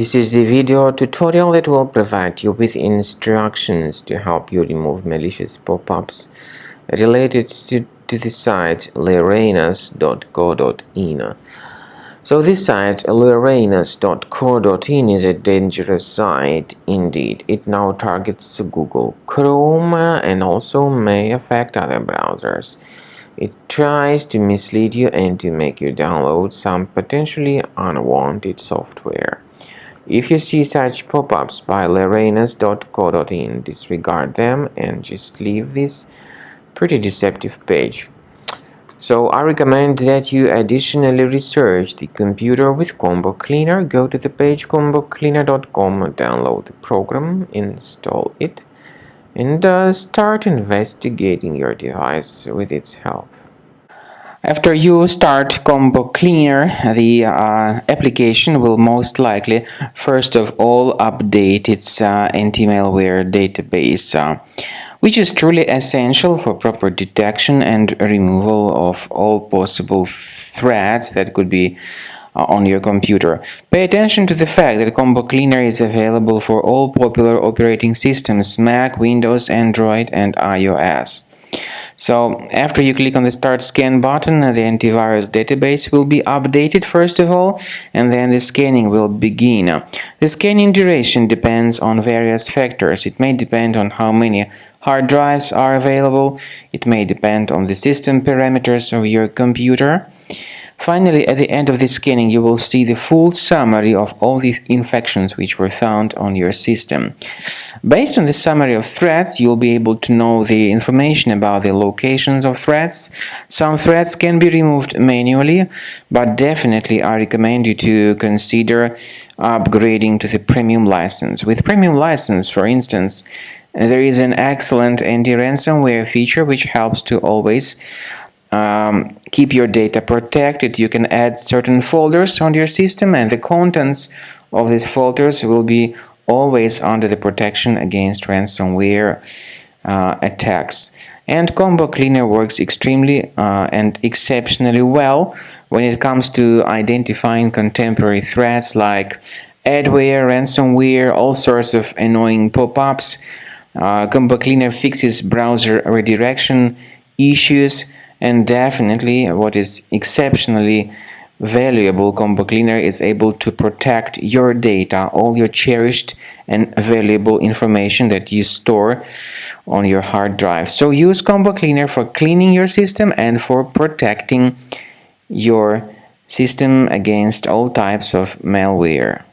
This is the video tutorial that will provide you with instructions to help you remove malicious pop-ups related to the site lerenas.co.in. So this site lerenas.co.in is a dangerous site indeed. It now targets Google Chrome and also may affect other browsers. It tries to mislead you and to make you download some potentially unwanted software. If you see such pop-ups by lerenas.co.in, disregard them and just leave this pretty deceptive page. So I recommend that you additionally research the computer with Combo Cleaner. Go to the page combocleaner.com, download the program, install it, and start investigating your device with its help. After you start Combo Cleaner, the application will most likely first of all update its anti-malware database, which is truly essential for proper detection and removal of all possible threats that could be on your computer. Pay attention to the fact that Combo Cleaner is available for all popular operating systems: Mac, Windows, Android, and iOS. So after you click on the Start Scan button, the antivirus database will be updated first of all, and then the scanning will begin. The scanning duration depends on various factors. It may depend on how many hard drives are available. It may depend on the system parameters of your computer. Finally, at the end of the scanning, you will see the full summary of all the infections which were found on your system. Based on the summary of threats, you'll be able to know the information about the locations of threats. Some threats can be removed manually, but definitely I recommend you to consider upgrading to the premium license. With premium license, for instance, there is an excellent anti-ransomware feature which helps to always keep your data protected. You can add certain folders on your system, and the contents of these folders will be always under the protection against ransomware attacks. And Combo Cleaner works extremely and exceptionally well when it comes to identifying contemporary threats like adware, ransomware, all sorts of annoying pop-ups. Combo Cleaner fixes browser redirection issues. And definitely, what is exceptionally valuable, Combo Cleaner is able to protect your data, all your cherished and valuable information that you store on your hard drive. So use Combo Cleaner for cleaning your system and for protecting your system against all types of malware.